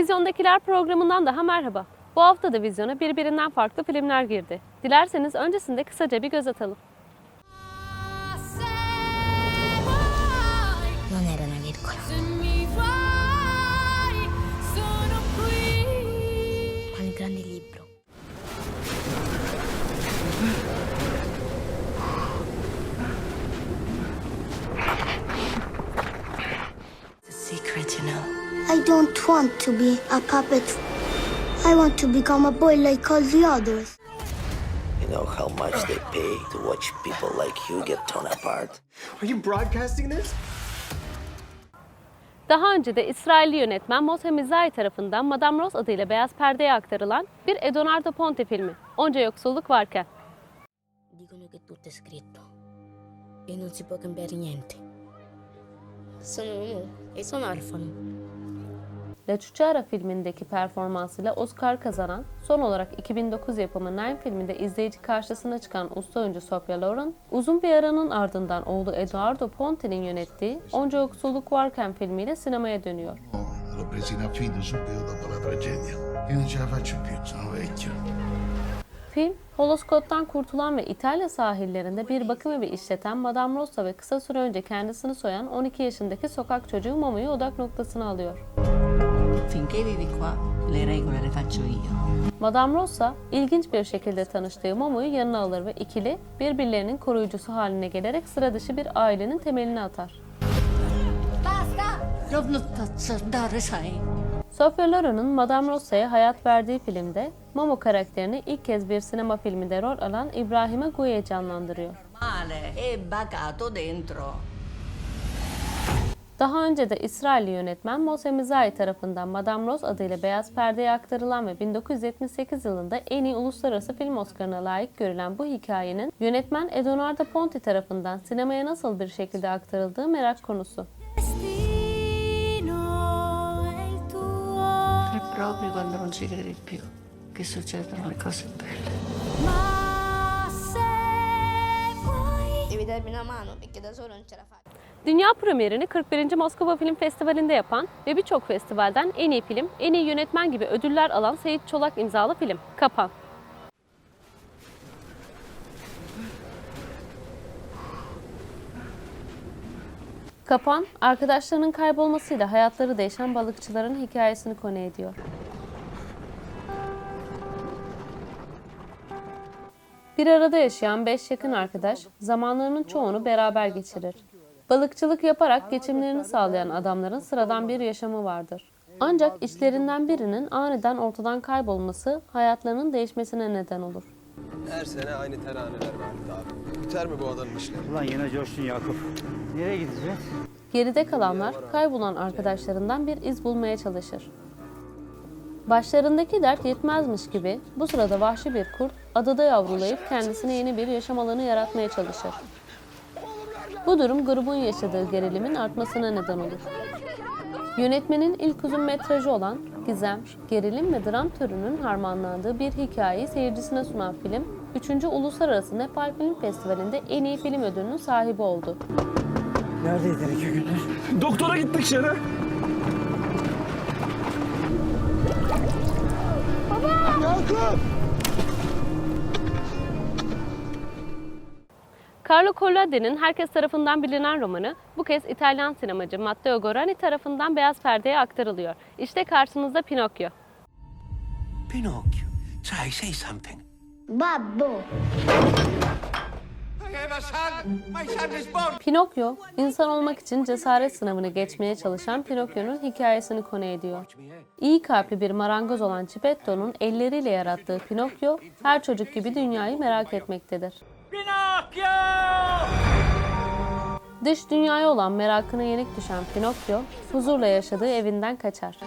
Vizyondakiler programından daha merhaba. Bu hafta da vizyona birbirinden farklı filmler girdi. Dilerseniz öncesinde kısaca bir göz atalım. Non era una virgola. Quale grande libro. The secret, you know. I don't want to be a puppet. I want to become a boy like all the others. You know how much they pay to watch people like you get torn apart? Are you broadcasting this? Daha önce de İsrailli yönetmen Moshe Mizrahi tarafından Madame Rose adıyla beyaz perdeye aktarılan bir Edoardo Ponti filmi, Onca Yoksulluk Varken. Dicono che tutto è scritto e non si può cambiare niente. Sono un uomo e sono orfano. La Cuchara filmindeki performansıyla Oscar kazanan, son olarak 2009 yapımı Nine filminde izleyici karşısına çıkan usta oyuncu Sophia Loren, uzun bir aranın ardından oğlu Edoardo Ponti'nin yönettiği Onca Yoksulluk Varken filmiyle sinemaya dönüyor. L'ho presa in affido subito dopo la tragedia. Io non ce la faccio più, sono vecchio. Film, Holoskot'tan kurtulan ve İtalya sahillerinde bir bakım evi işleten Madame Rosa ve kısa süre önce kendisini soyan 12 yaşındaki sokak çocuğu Momo'yu odak noktasına alıyor. Finché vivi qua, le regole le faccio io. Madame Rosa, ilginç bir şekilde tanıştığı Momo'yu yanına alır ve ikili birbirlerinin koruyucusu haline gelerek sıra dışı bir ailenin temelini atar. Non posso andare, sai. Sophia Loren'ın Madame Rosa'ya hayat verdiği filmde Momo karakterini ilk kez bir sinema filminde rol alan İbrahime Guye canlandırıyor. Male, è bacato dentro. Daha önce de İsrailli yönetmen Moshe Mizrahi tarafından Madame Rose adıyla beyaz perdeye aktarılan ve 1978 yılında en iyi uluslararası film Oscar'ına layık görülen bu hikayenin yönetmen Edoardo Ponti tarafından sinemaya nasıl bir şekilde aktarıldığı merak konusu. È proprio quando non ci credi più che succedono le cose belle. Devi darmi una mano perché da solo non ce la faccio. Dünya premierini 41. Moskova Film Festivali'nde yapan ve birçok festivalden en iyi film, en iyi yönetmen gibi ödüller alan Seyit Çolak imzalı film, Kapan. Kapan, arkadaşlarının kaybolmasıyla hayatları değişen balıkçıların hikayesini konu ediyor. Bir arada yaşayan 5 yakın arkadaş zamanlarının çoğunu beraber geçirir. Balıkçılık yaparak geçimlerini sağlayan adamların sıradan bir yaşamı vardır. Ancak içlerinden birinin aniden ortadan kaybolması hayatlarının değişmesine neden olur. Her sene aynı teraneler vardı abi. Biter mi bu adamın işleri? Ulan yine coştun Yakup. Nereye gideceğiz? Geride kalanlar kaybolan arkadaşlarından bir iz bulmaya çalışır. Başlarındaki dert yetmezmiş gibi bu sırada vahşi bir kurt adada yavrulayıp kendisine yeni bir yaşam alanı yaratmaya çalışır. Bu durum grubun yaşadığı gerilimin artmasına neden olur. Yönetmenin ilk uzun metrajı olan gizem, gerilim ve dram türünün harmanlandığı bir hikayeyi seyircisine sunan film, 3. Uluslararası Nepal Film Festivali'nde en iyi film ödülünün sahibi oldu. Neredeydin 2 gündür? Doktora gittik Şere. Carlo Collodi'nin herkes tarafından bilinen romanı bu kez İtalyan sinemacı Matteo Gorani tarafından beyaz perdeye aktarılıyor. İşte karşınızda Pinokyo. Pinocchio, sai, say something. Babbo. Pinokyo, insan olmak için cesaret sınavını geçmeye çalışan Pinokyo'nun hikayesini konu ediyor. İyi kalpli bir marangoz olan Geppetto'nun elleriyle yarattığı Pinokyo, her çocuk gibi dünyayı merak etmektedir. Dış dünyaya olan merakına yenik düşen Pinokyo, huzurla yaşadığı evinden kaçar.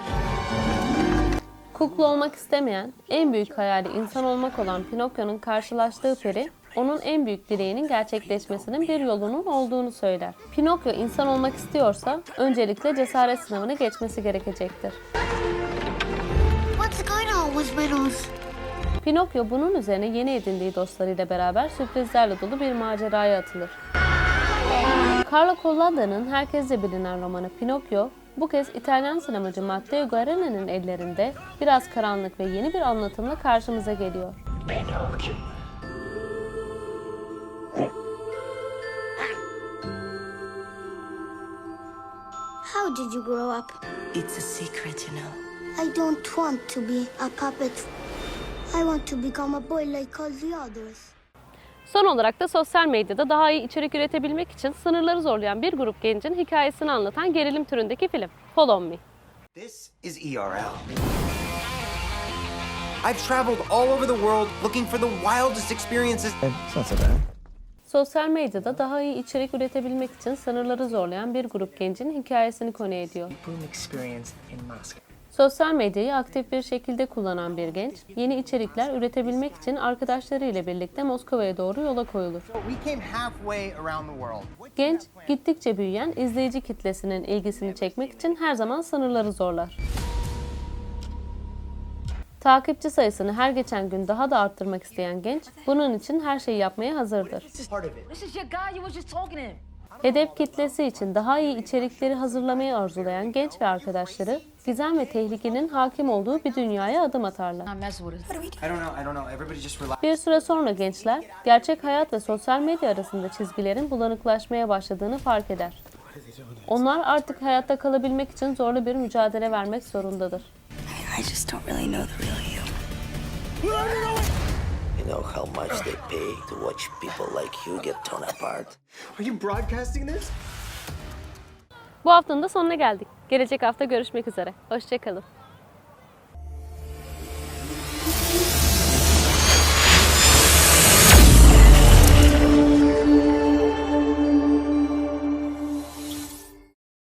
Kukla olmak istemeyen, en büyük hayali insan olmak olan Pinokyo'nun karşılaştığı peri, onun en büyük dileğinin gerçekleşmesinin bir yolunun olduğunu söyler. Pinokyo insan olmak istiyorsa, öncelikle cesaret sınavını geçmesi gerekecektir. What's going on with riddles? Pinokyo bunun üzerine yeni edindiği dostlarıyla beraber sürprizlerle dolu bir maceraya atılır. Carlo Colloda'nın herkesce bilinen romanı Pinokyo, Bu kez İtalyan sinemacı Matteo Guarena'nın ellerinde biraz karanlık ve yeni bir anlatımla karşımıza geliyor. How did you grow up? It's a secret, you know. I don't want to be a puppet. I want to become a boy like all the others. Son olarak da sosyal medyada daha iyi içerik üretebilmek için sınırları zorlayan bir grup gencin hikayesini anlatan gerilim türündeki film Follow Me. This is ERL. I've traveled all over the world looking for the wildest experiences. It's not so bad. Sosyal medyada daha iyi içerik üretebilmek için sınırları zorlayan bir grup gencin hikayesini konu ediyor. Boom experience in Moscow. Sosyal medyayı aktif bir şekilde kullanan bir genç, yeni içerikler üretebilmek için arkadaşlarıyla birlikte Moskova'ya doğru yola koyulur. We came halfway around the world. Genç, gittikçe büyüyen izleyici kitlesinin ilgisini çekmek için her zaman sınırları zorlar. Takipçi sayısını her geçen gün daha da arttırmak isteyen genç, bunun için her şeyi yapmaya hazırdır. This is your guy. You was just talking to him. Hedef kitlesi için daha iyi içerikleri hazırlamayı arzulayan genç ve arkadaşları, gizem ve tehlikenin hakim olduğu bir dünyaya adım atarlar. Not mess with us. I don't know. Everybody just relax. Bir süre sonra gençler, gerçek hayat ve sosyal medya arasında çizgilerin bulanıklaşmaya başladığını fark eder. Onlar artık hayatta kalabilmek için zorlu bir mücadele vermek zorundadır. I just don't really know the real you. You know how much they pay to watch people like you get torn apart? Are you broadcasting this? Bu haftanın da sonuna geldik. Gelecek hafta görüşmek üzere. Hoşça kalın.